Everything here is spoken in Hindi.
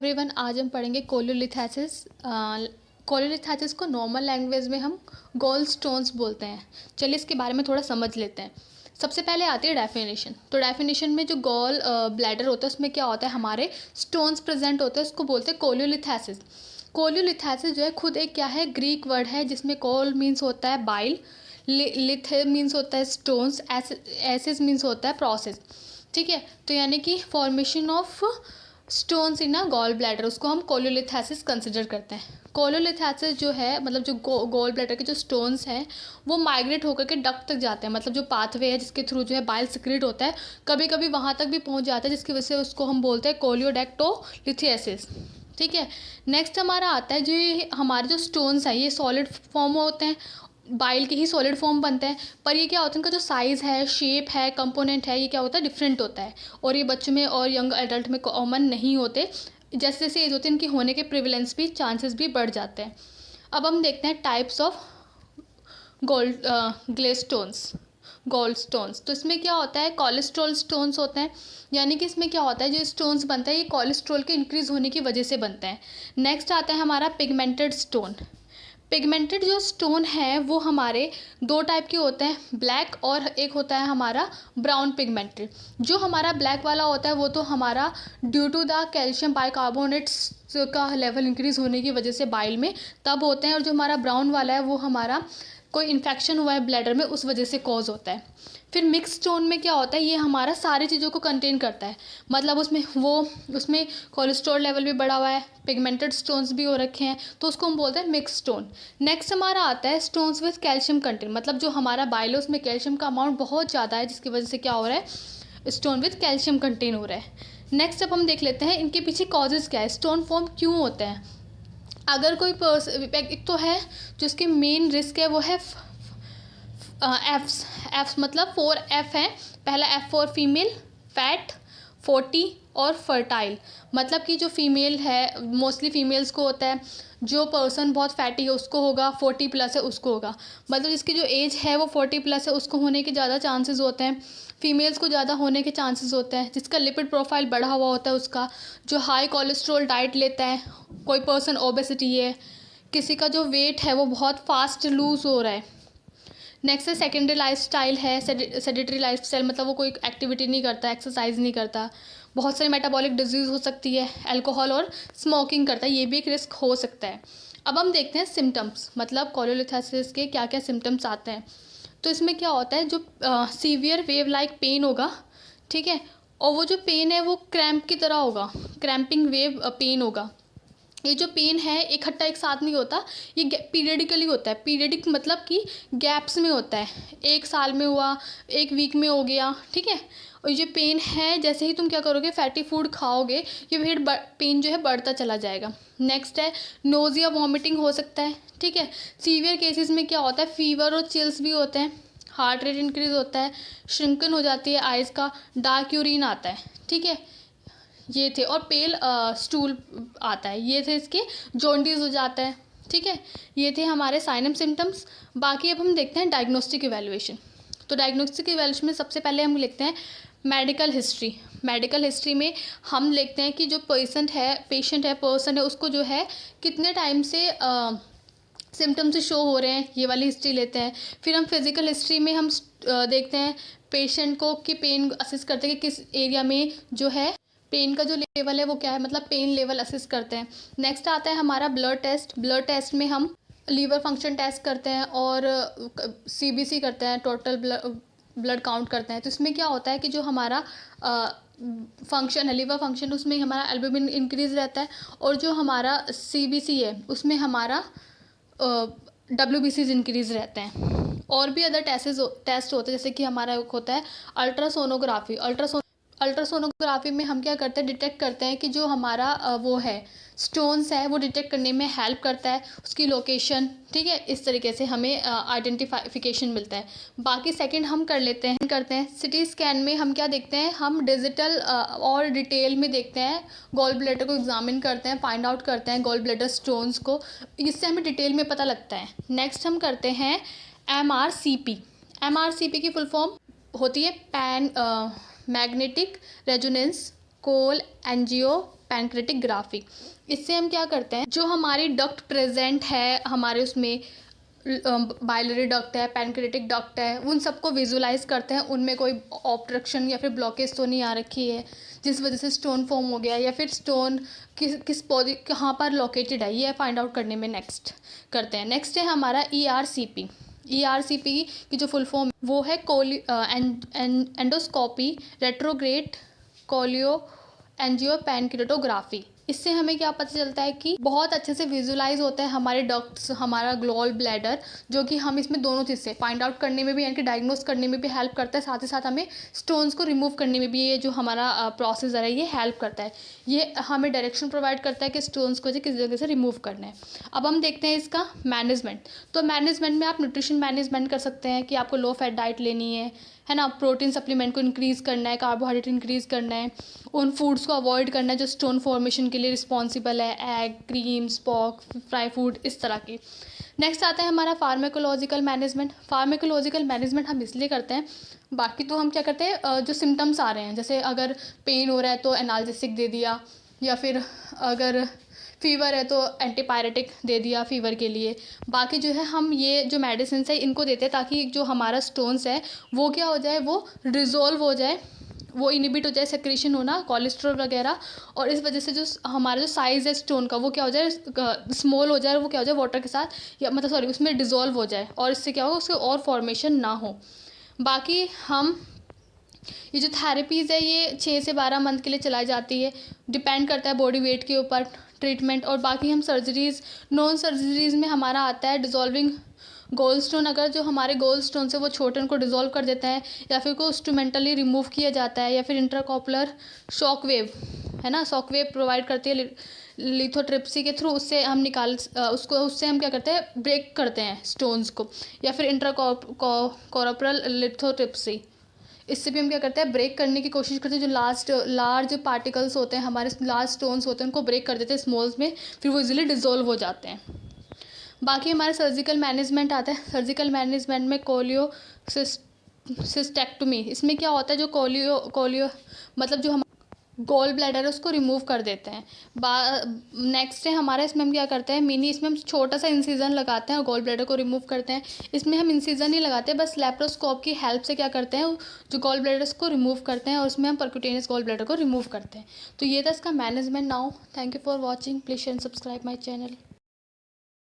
एवरीवन, आज हम पढ़ेंगे कोलियोलिथेसिस। कोलियोलिथेसिस को नॉर्मल लैंग्वेज में हम गॉल स्टोन्स बोलते हैं। चलिए इसके बारे में थोड़ा समझ लेते हैं। सबसे पहले आती है डेफिनेशन। तो डेफिनेशन में जो गॉल ब्लैडर होता है उसमें क्या होता है, हमारे स्टोन्स प्रेजेंट होते हैं, उसको बोलते हैं कोलियोलिथेसिस। कोलियोलिथेसिस जो है खुद एक क्या है, ग्रीक वर्ड है जिसमें कोल मीन्स होता है बाइल, लिथ मीन्स होता है स्टोन्स, एसिस मीन्स होता है प्रोसेस। ठीक है, तो यानी कि formation of stones in a gallbladder, उसको हम कोलियोलिथेसिस कंसिडर करते हैं। कोलियोलिथेसिस जो है मतलब जो गॉल ब्लैडर के जो स्टोन्स हैं वो माइग्रेट होकर के डक्ट तक जाते हैं, मतलब जो पाथवे है जिसके थ्रू जो है बाइल सिक्रीट होता है, कभी कभी वहाँ तक भी पहुँच जाता है, जिसकी वजह से उसको हम बोलते हैं कोलियोडैक्टोलिथेसिस। ठीक है, नेक्स्ट हमारा आता है जो ये हमारे जो स्टोन्स हैं ये सॉलिड फॉर्म होते हैं, बाइल के ही सॉलिड फॉर्म बनते हैं, पर ये क्या होता है, इनका जो साइज़ है, शेप है, कंपोनेंट है, ये क्या होता है, डिफरेंट होता है, और ये बच्चों में और यंग एडल्ट में कॉमन नहीं होते। जैसे जैसे एज होती है इनकी होने के प्रिविलेंस भी, चांसेस भी बढ़ जाते हैं। अब हम देखते हैं types of gall glaze stones, gallstones. तो इसमें क्या होता है, कोलेस्ट्रॉल स्टोन्स होते हैं, यानी कि इसमें क्या होता है, जो स्टोन्स बनता है ये कोलेस्ट्रॉल के इंक्रीज होने की वजह से बनता है। नेक्स्ट आता है हमारा पिगमेंटेड स्टोन। पिगमेंटेड जो स्टोन है वो हमारे दो टाइप के होते हैं, ब्लैक और एक होता है हमारा ब्राउन पिगमेंटेड। जो हमारा ब्लैक वाला होता है वो तो हमारा due to the calcium bicarbonates का लेवल इंक्रीज होने की वजह से बाइल में तब होते हैं, और जो हमारा ब्राउन वाला है वो हमारा कोई इन्फेक्शन हुआ है ब्लैडर में उस वजह से कॉज होता है। फिर मिक्स स्टोन में क्या होता है, ये हमारा सारी चीज़ों को कंटेन करता है, मतलब उसमें कोलेस्ट्रॉल लेवल भी बढ़ा हुआ है, पिगमेंटेड स्टोन्स भी हो रखे हैं, तो उसको हम बोलते हैं मिक्स स्टोन। नेक्स्ट हमारा आता है स्टोन्स विथ कैल्शियम कंटेंट, मतलब जो हमारा बाइल है उसमें कैल्शियम का अमाउंट बहुत ज़्यादा है, जिसकी वजह से क्या हो रहा है, स्टोन विथ कैल्शियम कंटेन हो रहा है। नेक्स्ट अब हम देख लेते हैं इनके पीछे कॉजेज़ क्या है, स्टोन फॉर्म क्यों होते हैं। अगर कोई एक तो है जो इसके मेन रिस्क है वो है एफ्स मतलब 4 F है। पहला F फॉर फीमेल, फैट, 40 और फर्टाइल, मतलब कि जो फीमेल है मोस्टली फीमेल्स को होता है, जो पर्सन बहुत फैटी है उसको होगा, 40 प्लस है उसको होगा, मतलब जिसकी जो एज है वो 40 प्लस है उसको होने के ज़्यादा चांसेस होते हैं, फीमेल्स को ज़्यादा होने के चांसेस होते हैं, जिसका लिपिड प्रोफाइल बढ़ा हुआ होता है उसका, जो हाई कोलेस्ट्रॉल डाइट लेता है, कोई पर्सन ओबेसिटी है, किसी का जो वेट है वो बहुत फास्ट लूज़ हो रहा है। नेक्स्ट है सेकेंडरी लाइफ स्टाइल है, सेडेटरी लाइफ स्टाइल, मतलब वो कोई एक्टिविटी नहीं करता, एक्सरसाइज नहीं करता, बहुत सारी मेटाबॉलिक डिजीज़ हो सकती है, अल्कोहल और स्मोकिंग करता है, ये भी एक रिस्क हो सकता है। अब हम देखते हैं सिम्टम्स, मतलब कोलियोलिथेसिस के क्या क्या सिम्टम्स आते हैं। तो इसमें क्या होता है, जो सीवियर वेव लाइक पेन होगा, ठीक है, और वो जो पेन है वो क्रैम्प की तरह होगा, क्रैम्पिंग वेव पेन होगा। ये जो पेन है इकट्ठा एक साथ नहीं होता, ये पीरियडिकली होता है, पीरियडिक मतलब कि गैप्स में होता है, एक साल में हुआ, एक वीक में हो गया, ठीक है। और ये पेन है जैसे ही तुम क्या करोगे, फैटी फूड खाओगे, ये फिर पेन जो है बढ़ता चला जाएगा। नेक्स्ट है नोजिया, वॉमिटिंग हो सकता है, ठीक है। सीवियर केसेस में क्या होता है, फीवर और चिल्स भी होते हैं, हार्ट रेट इंक्रीज होता है, श्रिंकन हो जाती है आइज़ का, डार्क यूरिन आता है, ठीक है, ये थे, और पेल स्टूल आता है, ये थे इसके, जॉन्डिस हो जाता है, ठीक है। ये थे हमारे साइन एंड सिम्टम्स। बाकी अब हम देखते हैं डायग्नोस्टिक इवैल्यूएशन। तो डायग्नोस्टिक इवैल्यूएशन में सबसे पहले हम लिखते हैं मेडिकल हिस्ट्री। मेडिकल हिस्ट्री में हम लिखते हैं कि जो पेशेंट है पर्सन है, उसको जो है कितने टाइम से सिम्टम्स से शो हो रहे हैं, ये वाली हिस्ट्री लेते हैं। फिर हम फिज़िकल हिस्ट्री में हम देखते हैं पेशेंट को कि पेन असेस करते हैं कि किस एरिया में जो है पेन का जो लेवल है वो क्या है, मतलब पेन लेवल असेस करते हैं। नेक्स्ट आता है हमारा ब्लड टेस्ट। ब्लड टेस्ट में हम लीवर फंक्शन टेस्ट करते हैं और CBC करते हैं, टोटल ब्लड काउंट करते हैं। तो इसमें क्या होता है कि जो हमारा फंक्शन है, लीवर फंक्शन, उसमें हमारा एल्बुमिन इंक्रीज रहता है, और जो हमारा CBC है उसमें हमारा WBCs इंक्रीज रहते हैं। और भी अदर टेस्ट होते हैं, जैसे कि हमारा एक होता है अल्ट्रासोनोग्राफी। अल्ट्रासोनोग्राफी में हम क्या करते हैं, डिटेक्ट करते हैं कि जो हमारा वो है स्टोन्स है वो डिटेक्ट करने में हेल्प करता है, उसकी लोकेशन, ठीक है, इस तरीके से हमें आइडेंटिफिकेशन मिलता है। बाकी सेकंड हम करते हैं सिटी स्कैन में हम क्या देखते हैं, हम डिजिटल और डिटेल में देखते हैं, गॉल ब्लैडर को एग्जामिन करते हैं, फाइंड आउट करते हैं गॉल ब्लैडर स्टोन्स को, इससे हमें डिटेल में पता लगता है। नेक्स्ट हम करते हैं MRCP। MRCP की फुल फॉर्म होती है पैन मैग्नेटिक रेजोनेंस कोल एंजियो पैनक्रेटिग्राफी। इससे हम क्या करते हैं, जो हमारी डक्ट प्रेजेंट है हमारे उसमें, बाइलरी डक्ट है, पैनक्रेटिक डक्ट है, उन सबको विजुलाइज करते हैं, उनमें कोई ऑब्स्ट्रक्शन या फिर ब्लॉकेज तो नहीं आ रखी है जिस वजह से स्टोन फॉर्म हो गया, या फिर स्टोन किस पॉजी कहाँ पर लोकेटेड है, ये फाइंड आउट करने में नेक्स्ट करते हैं। नेक्स्ट है हमारा ERCP। ERCP की जो फुल फॉर्म वो है एंडोस्कोपी रेट्रोग्रेड कोलियो एंजियोपैनक्रेटोग्राफी। इससे हमें क्या पता चलता है कि बहुत अच्छे से विजुलाइज होता है हमारे डक्ट्स, हमारा गॉल ब्लैडर, जो कि हम इसमें दोनों चीज़ से फाइंड आउट करने में भी यानी कि डायग्नोस करने में भी हेल्प करता है, साथ ही साथ हमें स्टोन्स को रिमूव करने में भी ये जो हमारा प्रोसीजर है ये हेल्प करता है। ये हमें डायरेक्शन प्रोवाइड करता है कि स्टोन्स को किस जगह से रिमूव करना है। अब हम देखते हैं इसका मैनेजमेंट। तो मैनेजमेंट में आप न्यूट्रिशन मैनेजमेंट कर सकते हैं कि आपको लो फैट डाइट लेनी है ना, प्रोटीन सप्लीमेंट को इंक्रीज़ करना है, कार्बोहाइड्रेट इंक्रीज़ करना है, उन फूड्स को अवॉइड करना है जो स्टोन फॉर्मेशन के लिए रिस्पॉन्सिबल है, egg, creams, pock, fry food, इस तरह की। नेक्स्ट आता है हमारा फार्मेकोलॉजिकल मैनेजमेंट। फार्मेकोलॉजिकल मैनेजमेंट हम इसलिए करते हैं, बाकी तो हम क्या करते हैं, जो सिम्टम्स आ रहे हैं, जैसे अगर पेन हो रहा है तो एनाल्जेसिक दे दिया, या फिर अगर फीवर है तो एंटीपायरेटिक दे दिया फीवर के लिए। बाकी जो है हम ये जो मेडिसिन है इनको देते हैं ताकि जो हमारा स्टोन्स है वो क्या हो जाए, वो रिजोल्व हो जाए, वो इनिबिट हो जाए सेक्रेशन होना कोलेस्ट्रॉल वगैरह, और इस वजह से जो हमारा जो साइज़ है स्टोन का वो क्या हो जाए, स्मॉल हो जाए, वो क्या हो जाए वाटर के साथ, या मतलब सॉरी उसमें डिज़ोल्व हो जाए, और इससे क्या होगा उसके और फॉर्मेशन ना हो। बाकी हम ये जो थेरेपीज़ है ये 6 से 12 मंथ के लिए चलाई जाती है, डिपेंड करता है बॉडी वेट के ऊपर ट्रीटमेंट। और बाकी हम सर्जरीज़, नॉन सर्जरीज़ में हमारा आता है डिज़ोल्विंग गोल्ड स्टोन। अगर जो हमारे गोल्ड स्टोन से वो छोटे उनको डिज़ोल्व कर देता है, या फिर को इंस्ट्रूमेंटली रिमूव किया जाता है, या फिर इंट्राकॉपुलर शॉक वेव है ना, शॉक वेव प्रोवाइड करती है लिथोट्रिप्सी के थ्रू, उससे हम उससे हम क्या करते हैं, ब्रेक करते हैं स्टोन्स को, या फिर इंट्राकॉर्पोरल लिथोट्रिप्सी, इससे भी हम क्या करते हैं, ब्रेक करने की कोशिश करते हैं। जो लार्ज पार्टिकल्स होते हैं हमारे, लार्ज स्टोन्स होते हैं, उनको ब्रेक कर देते हैं स्मॉल्स में, फिर वो इजीली डिज़ोल्व हो जाते हैं। बाकी हमारे सर्जिकल मैनेजमेंट आता है। सर्जिकल मैनेजमेंट में कोलियो सिस्टेक्टोमी, इसमें क्या होता है, जो कोलियो मतलब जो हम गॉल ब्लैडर है उसको रिमूव कर देते हैं। नेक्स्ट है हमारा, इसमें हम क्या करते हैं, इसमें हम छोटा सा इंसिजन लगाते हैं और गॉल ब्लैडर को रिमूव करते हैं। इसमें हम इंसिजन नहीं लगाते, बस लैप्रोस्कोप की हेल्प से क्या करते हैं, जो गॉल ब्लैडर्स को रिमूव करते हैं, और उसमें हम परक्यूटेनियस गॉल ब्लैडर को रिमूव करते हैं। तो ये था इसका management. Now thank you for watching, please share and subscribe my channel.